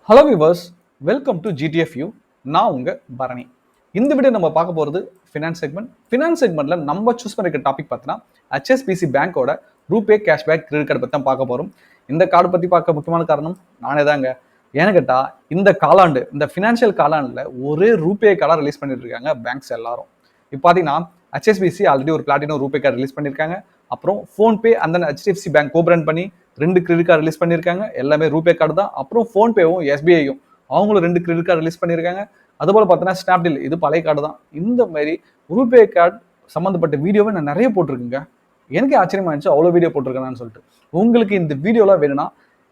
Hello viewers, welcome to GDFU. நான் உங்க பரணி. இந்த வீடியோ நம்ம பார்க்க போகிறது ஃபினான்ஸ் செக்மெண்ட். ஃபினான்ஸ் செக்மெண்ட்ல நம்ம சூஸ் பண்ணிருக்க டாபிக் பார்த்தீங்கன்னா HSBC பேங்கோட ரூபே கேஷ்பேக் கிரெடிட் கார்டு பற்றி தான் பார்க்க போகிறோம். இந்த கார்டு பற்றி பார்க்க முக்கியமான காரணம் நானே தாங்க. ஏன்னு கேட்டால் இந்த காலாண்டு, இந்த ஃபினான்ஷியல் காலாண்டில் ஒரே ரூபே கார்டாக ரிலீஸ் பண்ணிட்டு இருக்காங்க பேங்க்ஸ் எல்லாரும். இப்போ பார்த்தீங்கன்னா HSBC ஆல்ரெடி ஒரு பிளாட்டினம் ரூபே கார்டு ரிலீஸ் பண்ணியிருக்காங்க. அப்புறம் ஃபோன்பே அந்த HDFC பேங்க் கோபிராண்ட் பண்ணி 2 கிரெடிட் கார்டு ரிலீஸ் பண்ணியிருக்காங்க. எல்லாமே ரூபே கார்டு தான். அப்புறம் ஃபோன்பேவும் SBIயும் அவங்களும் 2 கிரெடிட் கார்டு ரிலீஸ் பண்ணியிருக்காங்க. அதுபோல் பார்த்தீங்கன்னா ஸ்னாப்டீல், இது பழைய கார்டு தான். இந்த மாதிரி ரூபே கார்டு சம்மந்தப்பட்ட வீடியோவை நான் நிறைய போட்டிருக்கேங்க. எனக்கு ஆச்சரியமா இருந்துச்சு அவ்வளோ வீடியோ போட்டிருக்கேன்னு சொல்லிட்டு. உங்களுக்கு இந்த வீடியோலாம் வேணும்னா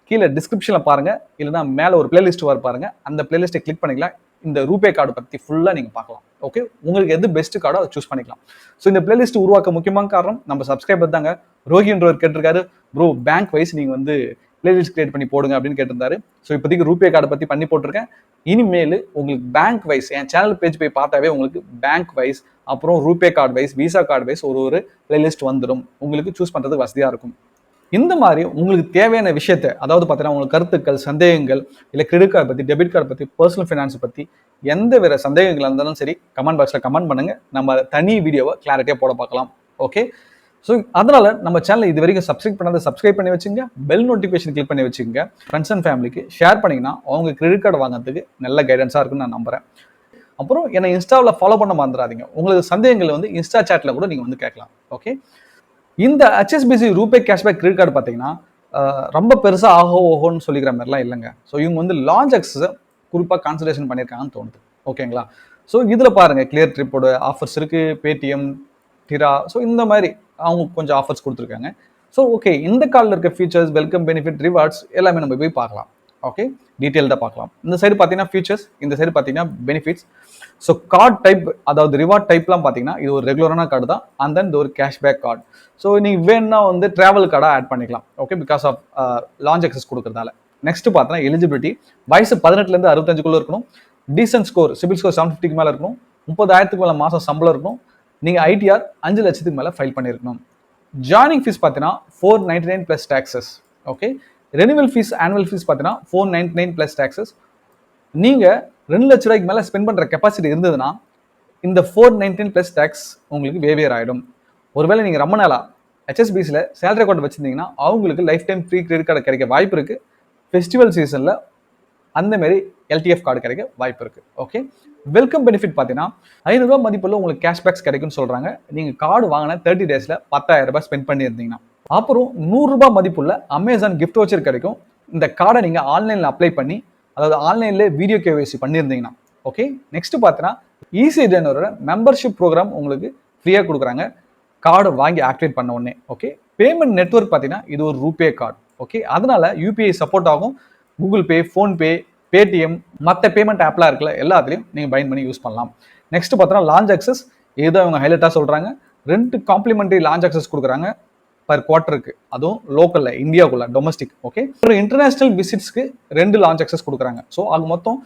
கீழே டிஸ்கிரிப்ஷனில் பாருங்க, இல்லைன்னா மேலே ஒரு பிளேலிஸ்ட் வர பாருங்க. அந்த பிளேலிஸ்ட்டை கிளிக் பண்ணிக்கலாம். இந்த ரூபே கார்டு பற்றி ஃபுல்லாக நீங்கள் பார்க்கலாம். ஓகே, உங்களுக்கு எது பெஸ்ட் கார்டோ அதை சூஸ் பண்ணிக்கலாம். ஸோ இந்த பிளேலிஸ்ட் உருவாக்க முக்கியமான காரணம் நம்ம சப்ஸ்கிரைபர் தாங்க. ரோஹின்றவர் கேட்டிருக்காரு, ப்ரோ பேங்க் வைஸ் நீங்கள் வந்து பிளேலிஸ்ட் கிரியேட் பண்ணி போடுங்க அப்படின்னு கேட்டிருந்தாரு. ஸோ இப்போதைக்கு ரூபே கார்டை பற்றி பண்ணி போட்டிருக்கேன். இனிமேல் உங்களுக்கு பேங்க் வைஸ் என் சேனல் பேஜ் போய் பார்த்தாவே உங்களுக்கு பேங்க் வைஸ், அப்புறம் RuPay card wise, Visa card wise ஒரு பிளேலிஸ்ட் வந்துடும். உங்களுக்கு சூஸ் பண்ணுறதுக்கு வசதியாக இருக்கும். இந்த மாதிரி உங்களுக்கு தேவையான விஷயத்தை, அதாவது பார்த்தீங்கன்னா உங்களுக்கு கருத்துக்கள், சந்தேகங்கள், இல்லை கிரெடிட் கார்டு பற்றி, டெபிட் கார்டு பற்றி, பர்சனல் ஃபினான்ஸ் பற்றி எந்த வேறு சந்தேகங்கள் இருந்தாலும் சரி கமெண்ட் பாக்ஸில் கமெண்ட் பண்ணுங்கள். நம்ம தனி வீடியோவை கிளாரிட்டியாக போட பார்க்கலாம். ஓகே, ஸோ அதனால் நம்ம சேனலை இது வரைக்கும் சப்ஸ்கிரைப் பண்ணாத சப்ஸ்கிரைப் பண்ணி வச்சுங்க. பெல் நோட்டிஃபிகேஷன் கிளிக் பண்ணி வச்சுங்க. ஃப்ரெண்ட்ஸ் அண்ட் ஃபேமிலிக்கு ஷேர் பண்ணிங்கன்னா அவங்க கிரெடிட் கார்டு வாங்குறதுக்கு நல்ல கைடன்ஸாக இருக்குன்னு நான் நம்புகிறேன். அப்புறம் என்னை இன்ஸ்டாவில் ஃபாலோ பண்ண மறந்துடாதீங்க. உங்களுக்கு சந்தேகங்கள் வந்து இன்ஸ்டா சேட்டில் கூட நீங்கள் வந்து கேட்கலாம். ஓகே, இந்த HSBC RuPay cashback credit card பார்த்தீங்கன்னா ரொம்ப பெருசாக ஓஹோன்னு சொல்லிக்கிற மாதிரிலாம் இல்லைங்க. ஸோ இவங்க வந்து லான்ச் எக்ஸஸை குறிப்பாக கான்சன்ட்ரேஷன் பண்ணியிருக்காங்கன்னு தோணுது. ஓகேங்களா, ஸோ இதில் பாருங்கள் கிளியர் ட்ரிப்போட ஆஃபர்ஸ் இருக்குது, பேடிஎம், டிரா, ஸோ இந்த மாதிரி அவங்க கொஞ்சம் ஆஃபர்ஸ் கொடுத்துருக்காங்க. ஸோ ஓகே, இந்த கார்டில் இருக்க ஃபீச்சர்ஸ், வெல்கம் பெனிஃபிட், ரிவார்ட்ஸ் எல்லாமே நம்ம போய் பார்க்கலாம். ஓகே, டீட்டெயில்டாக பார்க்கலாம். இந்த சைடு பார்த்தீங்கன்னா ஃபீச்சர்ஸ், இந்த சைடு பார்த்தீங்கன்னா பெனிஃபிட்ஸ். ஸோ கார்டு டைப், அதாவது ரிவார்ட் டைப்லாம் பார்த்தீங்கன்னா இது ஒரு ரெகுலரான கார்டு தான். அண்ட் தென் இது ஒரு கேஷ்பேக் கார்டு. ஸோ நீங்கள் வேணும்னா வந்து ட்ராவல் கார்டாக ஆட் பண்ணிக்கலாம். Okay, because of lounge access கொடுக்குறதால. நெக்ஸ்ட் பார்த்தீங்கன்னா எலிஜிபிலிட்டி, வயசு 18லேருந்து 65 இருக்கணும். டீசன்ட் ஸ்கோர், சிபில் ஸ்கோர் 750 மேலே இருக்கணும். 30,000 மேலே மாதம் சம்பளம் இருக்கணும். நீங்கள் ITR 5 லட்சத்துக்கு மேலே ஃபைல் பண்ணியிருக்கணும். ஜாயினிங் ஃபீஸ் பார்த்தீங்கன்னா 499 plus taxes. Okay, renewal fees, annual fees பார்த்தீங்கன்னா 499 ப்ளஸ் டேக்ஸஸ். நீங்கள் 2 லட்ச ரூபாய்க்கு மேலே ஸ்பெண்ட் பண்ணுற கெப்பாசிட்டி இருந்ததுன்னா இந்த 499 ப்ளஸ் டேக்ஸ் உங்களுக்கு வேவியர் ஆகிடும். ஒருவேளை நீங்கள் ரொம்ப நாளாக HSBCயில் சேலரி அக்கௌண்ட் வச்சுருந்தீங்கன்னா அவங்களுக்கு life time free credit card கிடைக்க வாய்ப்பு இருக்குது. ஃபெஸ்டிவல் சீசனில் அந்தமாரி LTF கார்டு கிடைக்க வாய்ப்பு இருக்குது. ஓகே, வெல்கம் பெனிஃபிட் பார்த்தீங்கன்னா 500 ரூபா மதிப்புள்ள உங்களுக்கு கேஷ்பேக்ஸ் கிடைக்கும்னு சொல்கிறாங்க. நீங்கள் கார்டு வாங்கின 30 டேஸில் 10,000 ரூபாய் ஸ்பெண்ட் பண்ணியிருந்தீங்கன்னா. அப்புறம் 100 ரூபாய் மதிப்புள்ள அமேசான் கிஃப்ட் வவுச்சர் கிடைக்கும். இந்த கார்டை நீங்கள் ஆன்லைனில் அப்ளை பண்ணி, அதாவது ஆன்லைன்ல வீடியோ KYC பண்ணியிருந்தீங்கன்னா. ஓகே, நெக்ஸ்ட் பார்த்தீங்கன்னா ஈஸிடனோட மெம்பர்ஷிப் ப்ரோக்ராம் உங்களுக்கு ஃப்ரீயாக கொடுக்குறாங்க கார்டு வாங்கி ஆக்டிவேட் பண்ண உடனே. ஓகே, பேமெண்ட் நெட்வொர்க் பார்த்தீங்கன்னா இது ஒரு ரூபே கார்டு. ஓகே, அதனால UPI சப்போர்ட் ஆகும். கூகுள் பே, ஃபோன்பே, பேடிஎம், மற்ற பேமெண்ட் ஆப்லாம் இருக்குல்ல, எல்லாத்துலேயும் நீங்கள் பைண்ட் பண்ணி யூஸ் பண்ணலாம். நெக்ஸ்ட் பார்த்தீங்கன்னா லான்ச் அக்சஸ், இதுதான் அவங்க ஹைலைட்டாக சொல்கிறாங்க. 2 காம்ப்ளிமெண்ட்ரி லான்ச் அக்சஸ் கொடுக்குறாங்க பர் குவார்ட்டருக்கு, அதுவும் லோக்கலில், இந்தியாவுக்குள்ள, டொமஸ்டிக். ஓகே, ஒரு இன்டர்நேஷனல் விசிட்ஸ்க்கு 2 லான்ச் அக்சஸ் கொடுக்குறாங்க. ஸோ அது மொத்தம்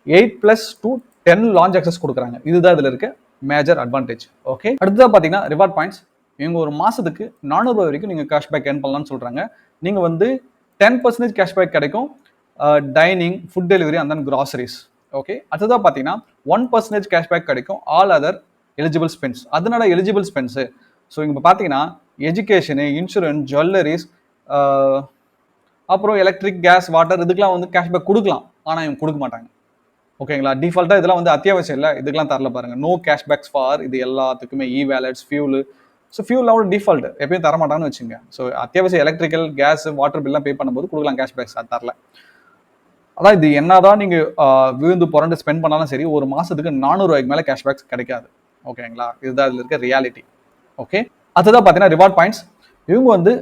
8+2 10 லான்ச் அக்சஸ் கொடுக்குறாங்க. இதுதான் இதில் இருக்க மேஜர் அட்வான்டேஜ். ஓகே, அடுத்ததாக பார்த்தீங்கன்னா ரிவார்ட் பாயிண்ட்ஸ். இவங்க ஒரு மாதத்துக்கு 400 ரூபாய் வரைக்கும் நீங்கள் கேஷ்பேக் ஏர்ன் பண்ணலாம்னு சொல்கிறாங்க. நீங்கள் வந்து 10% கேஷ்பேக் கிடைக்கும் dining, food delivery and then groceries. Okay, அடுத்ததாக பார்த்தீங்கன்னா 1% கேஷ்பேக் கிடைக்கும் ஆல் அதர் எலிஜிபிள் ஸ்பென்ஸ். அதனால எலிஜிபிள் ஸ்பென்ஸு, ஸோ இங்கே பார்த்தீங்கன்னா எஜுகேஷனு, இன்சூரன்ஸ், ஜுவல்லரிஸ், அப்புறம் எலக்ட்ரிக், கேஸ், வாட்டர், இதுக்கெலாம் வந்து கேஷ்பேக் கொடுக்கலாம். ஆனால் இவங்க கொடுக்க மாட்டாங்க. ஓகேங்களா, டிஃபால்ட்டாக இதெல்லாம் வந்து அத்தியாவசியம் இல்லை, இதுக்கெலாம் தரல பாருங்கள். நோ கேஷ்பேக்ஸ் ஃபார் இது எல்லாத்துக்குமே. வேலட்ஸ், ஃபியூலு, ஸோ ஃபியூலாம் கூட டிஃபால்ட் எப்பயும் தர மாட்டான்னு வச்சுங்க. ஸோ அத்தியாவசியம் எலக்ட்ரிக்கல், கேஸ், வாட்டர் பில்லாம் பே பண்ணும்போது கொடுக்கலாம் கேஷ்பேக்ஸ், அது தரல. அதான் இது என்னதான் நீங்கள் விழுந்து புரண்டு ஸ்பெண்ட் பண்ணாலும் சரி, ஒரு மாதத்துக்கு 400 ரூபாய்க்கு மேலே கேஷ்பேக்ஸ் கிடைக்காது. ஓகேங்களா, இதுதான் இதில் இருக்க ரியாலிட்டி. ஓகே, அதுதான் பார்த்தீங்கன்னா ரிவார்ட் பாயிண்ட்ஸ். இவங்க வந்து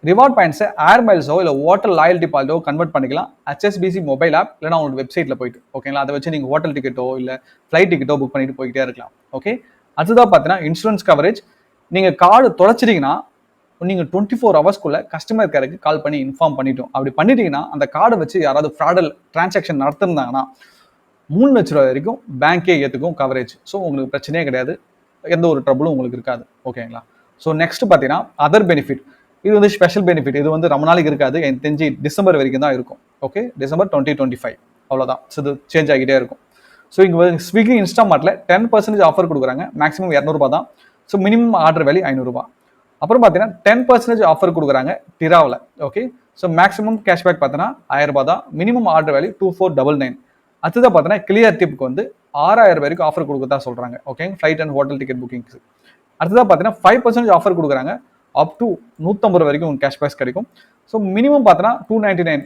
ரிவார்ட் பாயிண்ட்ஸை ஏர் மைல்ஸோ இல்லை ஹோட்டல் லாயல்ட்டி பாயிண்டோ கன்வெர்ட் பண்ணிக்கலாம் HSBC மொபைல் ஆப், இல்லைனா உங்களோட வெப்சைட்டில் போயிட்டு. ஓகேங்களா, அதை வச்சு நீங்கள் ஹோட்டல் டிக்கெட்டோ இல்லை ஃப்ளைட் டிக்கெட்டோ புக் பண்ணிட்டு போய்கிட்டே இருக்கலாம். ஓகே, அதுதான் பார்த்தீங்கன்னா இன்சூரன்ஸ் கவரேஜ். நீங்கள் கார்டு தொலைச்சிட்டிங்கன்னா நீங்கள் 24 ஹவர்ஸ்க்குள்ள கஸ்டமர் கேருக்கு கால் பண்ணி இன்ஃபார்ம் பண்ணிட்டோம். அப்படி பண்ணிட்டீங்கன்னா அந்த கார்டை வச்சு யாராவது ஃப்ராடல் டிரான்சாக்ஷன் நடத்திருந்தாங்கன்னா 3 லட்ச ரூபாய் வரைக்கும் பேங்கே ஏற்றுக்கும் கவரேஜ். ஸோ உங்களுக்கு பிரச்சனையே கிடையாது, எந்த ஒரு ட்ரபிளும் உங்களுக்கு இருக்காது. ஓகேங்களா, ஸோ நெக்ஸ்ட் பார்த்தீங்கன்னா அதர் பெனிஃபிட். இது வந்து ஸ்பெஷல் பெனிஃபிட். இது வந்து ரொம்ப நாளைக்கு இருக்காது, எனக்கு தெரிஞ்சு டிசம்பர் வரைக்கும் தான் இருக்கும். Okay, December 2025. அவ்வளோதான். ஸோ இது சேஞ்ச் ஆகிட்டே இருக்கும். ஸோ இங்கே ஸ்விக்கி இன்ஸ்டாமார்ட்டில் 10% ஆஃபர் கொடுக்குறாங்க. மேக்ஸிமம் 200 தான். So minimum order value 500. அப்புறம் பார்த்தீங்கன்னா 10% ஆஃபர் கொடுக்குறாங்க டிராவில். ஓகே, ஸோ மேக்ஸிமம் கேஷ்பேக் பார்த்தீங்கன்னா 1000 தான். Minimum order value 2499. அடுத்ததாக பார்த்தீங்கன்னா கிளியர் டிப்புக்கு வந்து 6000 வரைக்கும் ஆஃபர் கொடுக்கறதா சொல்கிறாங்க. Okay, flight and hotel ticket bookings. அடுத்ததாக பார்த்தீங்கன்னா 5% ஆஃபர் கொடுக்குறாங்க. அப் டு 150 வரைக்கும் உங்களுக்கு கேஷ்பேக்ஸ் கிடைக்கும். ஸோ மினிமம் பார்த்தீங்கன்னா 299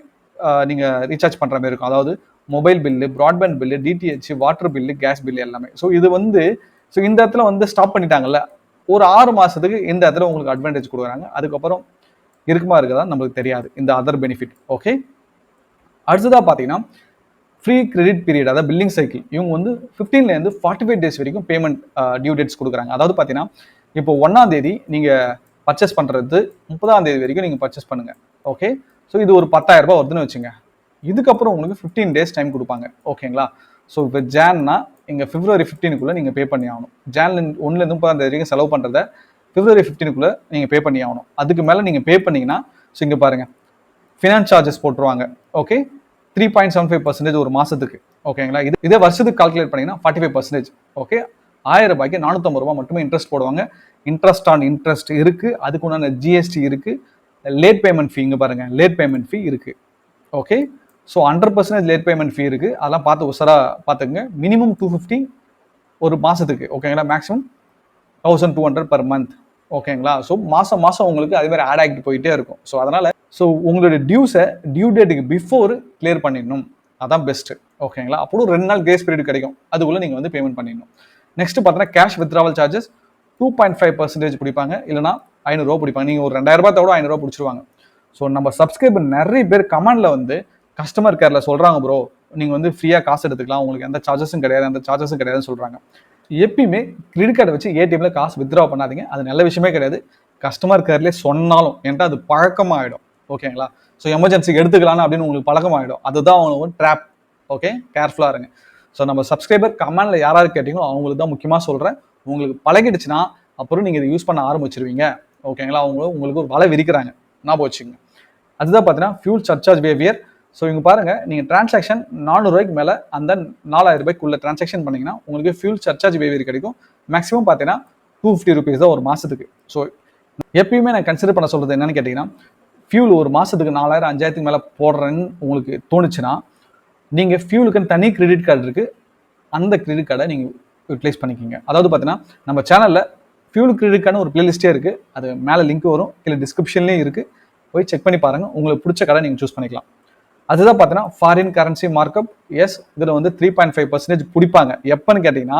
நீங்கள் ரீசார்ஜ் பண்ணுற மாதிரி இருக்கும். அதாவது mobile bill, broadband bill, DTH, water bill, gas bill எல்லாமே. ஸோ இது வந்து ஸோ இந்த இடத்துல வந்து ஸ்டாப் பண்ணிட்டாங்கல்ல, ஒரு 6 மாதத்துக்கு இந்த இடத்துல உங்களுக்கு அட்வான்டேஜ் கொடுக்குறாங்க. அதுக்கப்புறம் இருக்குமா இருக்குதா நம்மளுக்கு தெரியாது இந்த அதர் பெனிஃபிட். ஓகே, அடுத்ததாக பார்த்தீங்கன்னா ஃப்ரீ கிரெடிட் பீரியட், அதாவது பில்லிங் சைக்கிள். இவங்க வந்து 15லேருந்து 45 டேஸ் வரைக்கும் பேமெண்ட் டியூ டேட்ஸ் கொடுக்குறாங்க. அதாவது பார்த்தீங்கன்னா இப்போ 1ஆம் தேதி நீங்கள் பர்ச்சேஸ் பண்ணுறது 30ஆம் தேதி வரைக்கும் நீங்கள் பர்ச்சேஸ் பண்ணுங்கள். ஓகே, ஸோ இது ஒரு 10,000 ரூபாய் வருதுன்னு வச்சுங்க. இதுக்கப்புறம் உங்களுக்கு 15 டேஸ் டைம் கொடுப்பாங்க. ஓகேங்களா, ஸோ இப்போ ஜான்னா இங்கே February 15க்குள்ளே நீங்கள் பே பண்ணி ஆகணும். ஜான்ல 1லேருந்து 30ஆம் தேதி வரைக்கும் செலவு பண்ணுறத February 15க்குள்ளே நீங்கள் பே பண்ணி ஆகணும். அதுக்கு மேலே நீங்கள் பே பண்ணிங்கன்னா ஸோ இங்கே பாருங்கள் ஃபினான்ஸ் சார்ஜஸ் போட்டுருவாங்க. ஓகே, 3.75% ஒரு மாதத்துக்கு. ஓகேங்களா, இதே வருஷத்துக்கு கால்குலேட் பண்ணிங்கன்னா 45%. ஓகே, 1000 ரூபாய்க்கு 450 ரூபாய் மட்டுமே இன்ட்ரெஸ்ட் போடுவாங்க. இன்ட்ரெஸ்ட் ஆன் இன்ட்ரெஸ்ட் இருக்குது, அதுக்கு உண்டான ஜிஎஸ்டி இருக்குது, லேட் பேமெண்ட் ஃபீ இங்கே பாருங்கள், லேட் பேமெண்ட் ஃபீ இருக்குது. ஓகே, ஸோ 100% லேட் பேமெண்ட் ஃபீ இருக்குது. அதெல்லாம் பார்த்து உசராக பார்த்துங்க. மினிமம் 250 ஒரு மாதத்துக்கு. ஓகேங்களா, மேக்ஸிமம் 1200 per month. ஓகேங்களா, ஸோ மாதம் உங்களுக்கு அது மாதிரி ஆட் ஆகிட்டு போயிட்டே இருக்கும். ஸோ அதனால் ஸோ உங்களுடைய டியூஸை டியூ டேட்டுக்கு பிஃபோர் கிளியர் பண்ணிடணும். அதான் பெஸ்ட்டு. ஓகேங்களா, அப்புறம் 2 நாள் கிரேஸ் பீரியட் கிடைக்கும், அதுக்குள்ளே நீங்கள் வந்து பேமெண்ட் பண்ணிடணும். நெக்ஸ்ட் பார்த்தீங்கன்னா கேஷ் வித்ட்ராவல் சார்ஜஸ் 2.5% பிடிப்பாங்க, இல்லைனா 500 ரூபா பிடிப்பாங்க. நீங்கள் ஒரு 2000 ரூபாய் தவிர 500 ரூபா பிடிச்சிருவாங்க. ஸோ நம்ம சப்ஸ்கிரைபர் நிறைய பேர் கமெண்டில் வந்து கஸ்டமர் கேரில் சொல்கிறாங்க, ப்ரோ நீங்கள் வந்து ஃப்ரீயாக காசு எடுத்துக்கலாம், உங்களுக்கு எந்த சார்ஜஸும் கிடையாது, எந்த சார்ஜஸும் கிடையாதுன்னு சொல்கிறாங்க. எப்பயுமே கிரெடிட் கார்டை வச்சு ஏடிஎம்ல காசு வித்ட்ரா பண்ணாதீங்க. அது நல்ல விஷயமே கிடையாது. கஸ்டமர் கேர்லேயே சொன்னாலும் ஏன்டா அது பழக்கமாகிடும். ஓகேங்களா, ஸோ எமர்ஜென்சிக்கு எடுத்துக்கலான்னு அப்படின்னு உங்களுக்கு பழக்கமாகிடும். அதுதான் அவங்க ஒரு ட்ராப். ஓகே, கேர்ஃபுல்லாக இருங்க. ஸோ நம்ம சப்ஸ்கிரைபர் கமெண்டில் யாராவது கேட்டீங்களோ அவங்களுக்கு தான் முக்கியமாக சொல்கிறேன். உங்களுக்கு பழகிடுச்சுன்னா அப்புறம் நீங்கள் இதை யூஸ் பண்ண ஆரம்பிச்சிருவீங்க. ஓகேங்களா, உங்களுக்கு ஒரு வலை விரிக்கிறாங்க, ஞாபகம் வச்சுங்க. அதுதான் பார்த்தீங்கன்னா ஃபியூல் சர்சார்ஜ் பிஹேவியர். ஸோ இங்கே பாருங்கள், நீங்கள் டிரான்சாக்ஷன் 400 ரூபாய்க்கு மேலே அந்த 4000 ரூபாய்க்குள்ள டிரான்சாக்ஷன் பண்ணிங்கன்னா உங்களுக்கு ஃபியூல் சர்சார்ஜ் பிஹேவியர் கிடைக்கும். மேக்ஸிமம் பார்த்தீங்கன்னா 250 rupees தான் ஒரு மாதத்துக்கு. ஸோ எப்பயுமே நான் கன்சிடர் பண்ண சொல்கிறது என்னன்னு கேட்டிங்கன்னா, ஃபியூல் ஒரு மாதத்துக்கு 4000 5000க்கு மேலே போடுறேன்னு உங்களுக்கு தோணுச்சுன்னா நீங்கள் ஃபியூலுக்குன்னு தனி கிரெடிட் கார்டு இருக்குது, அந்த கிரெடிட் கார்டை நீங்கள் யூட்டிலைஸ் பண்ணிக்கிங்க. அதாவது பார்த்தீங்கன்னா நம்ம சேனலில் ஃபியூல் கிரெடிட் கார்டு ஒரு பிளேலிஸ்ட்டே இருக்குது, அது மேலே லிங்க் வரும், இல்லை டிஸ்கிரிப்ஷன்லேயும் இருக்குது, போய் செக் பண்ணி பாருங்கள். உங்களுக்கு பிடிச்ச கார்டை நீங்கள் சூஸ் பண்ணிக்கலாம். அதுதான் பார்த்தீங்கன்னா ஃபாரின் கரன்சி மார்க்அப். எஸ், இதில் வந்து 3.5% பிடிப்பாங்க. எப்போன்னு கேட்டிங்கன்னா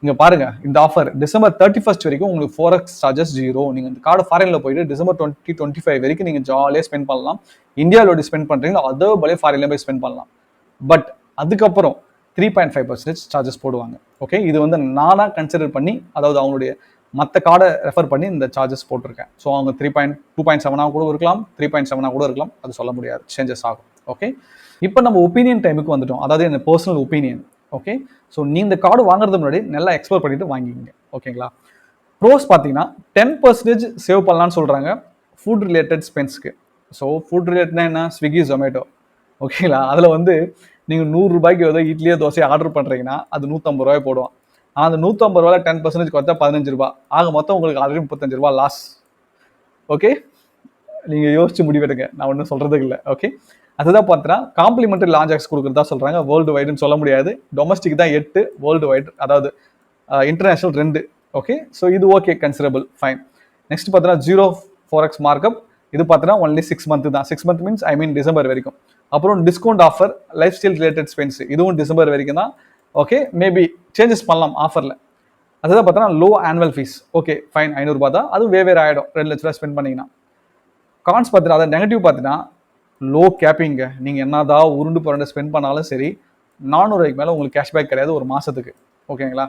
இங்கே பாருங்கள், இந்த ஆஃபர் December 31st வரைக்கும் உங்களுக்கு forex சார்ஜஸ் 0. நீங்கள் இந்த கார்டு ஃபாரினில் போயிட்டு December 2025 வரைக்கும் நீங்கள் ஜாலியாக ஸ்பெண்ட் பண்ணலாம். இந்தியாவில் ஸ்பெண்ட் பண்ணுறீங்களோ அதே போல ஃபாரினில் போய் ஸ்பெண்ட் பண்ணலாம். பட் அதுக்கப்புறம் 3.5% சார்ஜஸ் போடுவாங்க. ஓகே, இது வந்து நானாக கன்சிடர் பண்ணி, அதாவது அவங்களுடைய மற்ற கார்டை ரெஃபர் பண்ணி இந்த சார்ஜஸ் போட்டிருக்கேன். ஸோ அவங்க 2.7 கூட இருக்கலாம், 3.7 கூட இருக்கலாம், அது சொல்ல முடியாது, சேஞ்சஸ் ஆகும். ஓகே, இப்போ நம்ம ஒப்பீனியன் டைமுக்கு வந்துட்டோம். அதாவது என்ன பர்சனல் ஒப்பீனியன். ஓகே, ஸோ நீ இந்த கார்டு வாங்குறதுக்கு முன்னாடி நல்லா எக்ஸ்ப்ளோர் பண்ணிட்டு வாங்கிக்கிங்க. ஓகேங்களா, ப்ரோஸ் பார்த்தீங்கன்னா 10% சேவ் பண்ணலான்னு சொல்கிறாங்க ஃபுட் ரிலேட்டட் ஸ்பென்ஸ்க்கு. ஸோ ஃபுட் ரிலேட்டட்னா என்ன, ஸ்விக்கி ஜொமேட்டோ. ஓகேங்களா, அதில் வந்து நீங்கள் 100 ரூபாய்க்கு ஏதோ இட்லியோ தோசையோ ஆர்டர் பண்ணுறீங்கன்னா அது 150 ரூபாய் போடுவான். ஆனால் அந்த 150 ரூபாயில் 10% குறைச்சா 15 ரூபா ஆக மொத்தம் உங்களுக்கு ஆல்ரெடி 35 ரூபா லாஸ். ஓகே, நீங்கள் யோசிச்சு முடிவெடுங்க, நான் ஒன்றும் சொல்கிறதுக்கு இல்லை. ஓகே, அதுதான் பார்த்தீங்கன்னா காம்ப்ளிமெண்டரி லான்ச் ஆக்ஸ் கொடுக்குறதா சொல்கிறாங்க. வேர்ல்டு வைடுன்னு சொல்ல முடியாது, டொமஸ்டிக் தான் 8, வேர்ல்டு வைடு அதாவது இன்டர்நேஷனல் 2. ஓகே, ஸோ இது ஓகே, கன்சிடரபிள், ஃபைன். நெக்ஸ்ட் பார்த்தீங்கன்னா 0 forex மார்க்அப். இது பார்த்தீங்கன்னா ஒன்லி 6 month தான். 6 month மீன்ஸ் டிசம்பர் வரைக்கும். அப்புறம் discount offer life style related spends, இதுவும் டிசம்பர் வரைக்கும் தான். ஓகே, மேபி சேஞ்சஸ் பண்ணலாம் ஆஃபரில். அதுதான் பார்த்தீங்கன்னா low annual fees. Okay, fine, 500 ரூபா தான், அதுவும் வேறு ஆகிடும் 2 லட்ச ரூபா ஸ்பெண்ட் பண்ணிங்கன்னா. கான்ஸ் பார்த்தீங்கன்னா அதை நெகட்டிவ் பார்த்தீங்கன்னா லோ கேப்பிங்க. நீங்கள் என்னதான் உருண்டு புரண்டு ஸ்பெண்ட் பண்ணாலும் சரி 400 ரூபாய்க்கு மேலே உங்களுக்கு கேஷ்பேக் கிடையாது ஒரு மாதத்துக்கு. ஓகேங்களா,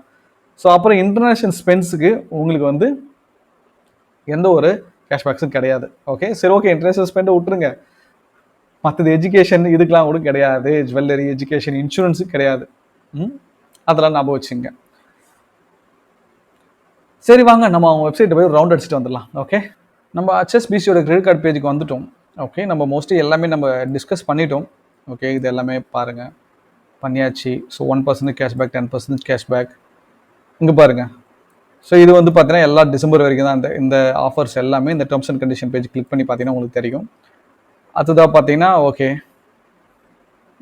ஸோ அப்புறம் இன்டர்நேஷனல் ஸ்பென்ஸுக்கு உங்களுக்கு வந்து எந்த ஒரு கேஷ்பேக்ஸும் கிடையாது. ஓகே, சரி, ஓகே, இன்டர்நேஷனல் ஸ்பெண்டை விட்டுருங்க. மற்றது எஜுகேஷன் இதுக்கெலாம் கூட கிடையாது, ஜுவல்லரி, எஜுகேஷன், இன்சூரன்ஸு கிடையாது. அதெல்லாம் ஞாபகம் வச்சுங்க. சரி, வாங்க நம்ம அவங்க வெப்சைட்டை போய் ரவுண்ட் அடிச்சுட்டு வந்துடலாம். ஓகே, நம்ம HSBCயோட கிரெடிட் கார்டு பேஜுக்கு வந்துட்டோம். ஓகே, நம்ம மோஸ்ட்லி எல்லாமே நம்ம டிஸ்கஸ் பண்ணிட்டோம். ஓகே, இது எல்லாமே பாருங்கள். பண்ணியாச்சு. ஸோ 1% கேஷ்பேக், 10% கேஷ்பேக் இங்கே பாருங்கள். ஸோ இது வந்து பார்த்தீங்கன்னா எல்லா டிசம்பர் வரைக்கும் தான் இந்த ஆஃபர்ஸ் எல்லாமே. இந்த terms and condition page click பண்ணி பார்த்தீங்கன்னா உங்களுக்கு தெரியும். அதுதான் பார்த்தீங்கன்னா ஓகே,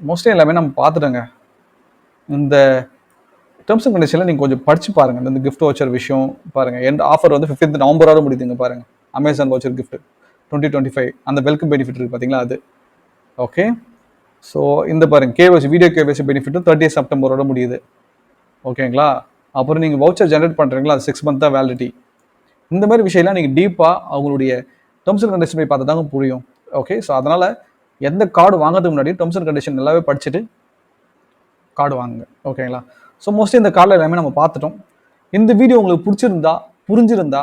மோஸ்ட்லி எல்லாமே நம்ம பார்த்துட்டோங்க. இந்த டேர்ம்ஸ் அண்ட் கண்டிஷனில் நீங்கள் கொஞ்சம் படித்து பாருங்கள். இந்த கிஃப்ட் வவுச்சர் விஷயம் பாருங்கள். எண்ட் ஆஃபர் வந்து 15th நவம்பரோட முடியுதுங்க பாருங்கள். அமேசான் வவுச்சர் கிஃப்ட் 2025 அந்த வெல்கம் பெனிஃபிட் இருக்குது பார்த்தீங்களா, அது ஓகே. ஸோ இந்த பாருங்கள் கேஒய்சி வீடியோ கேஒய்சி பெனிஃபிட்டும் 30 செப்டம்பரோட முடியுது ஓகேங்களா. அப்புறம் நீங்கள் வவுச்சர் ஜென்ரேட் பண்ணுறீங்களா, அது 6 month தான் வேலிடிட்டி. இந்த மாதிரி விஷயம்லாம் நீங்கள் டீப்பாக அவங்களுடைய டேர்ம்ஸ் அண்ட் கண்டிஷன் போய் பார்த்தா தாங்க புரியும். ஓகே, ஸோ அதனால் எந்த கார்டு வாங்குறதுக்கு முன்னாடி டேர்ம்ஸ் அண்ட் கண்டிஷன் நல்லாவே படிச்சுட்டு கார்டு வாங்குங்க ஓகேங்களா. ஸோ மோஸ்ட்லி இந்த கார்டில் எல்லாமே நம்ம பார்த்துட்டோம். இந்த வீடியோ உங்களுக்கு பிடிச்சிருந்தா புரிஞ்சிருந்தா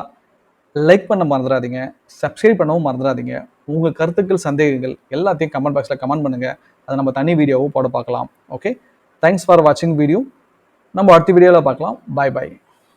லைக் பண்ண மறந்துடாதீங்க, சப்ஸ்கிரைப் பண்ணவும் மறந்துடாதீங்க. உங்கள் கருத்துக்கள் சந்தேகங்கள் எல்லாத்தையும் கமெண்ட் பாக்ஸில் கமெண்ட் பண்ணுங்கள். அதை நம்ம தனி வீடியோவும் போட பார்க்கலாம். ஓகே, தேங்க்ஸ் ஃபார் வாட்சிங் வீடியோ. நம்ம அடுத்த வீடியோவில் பார்க்கலாம். பாய் பாய்.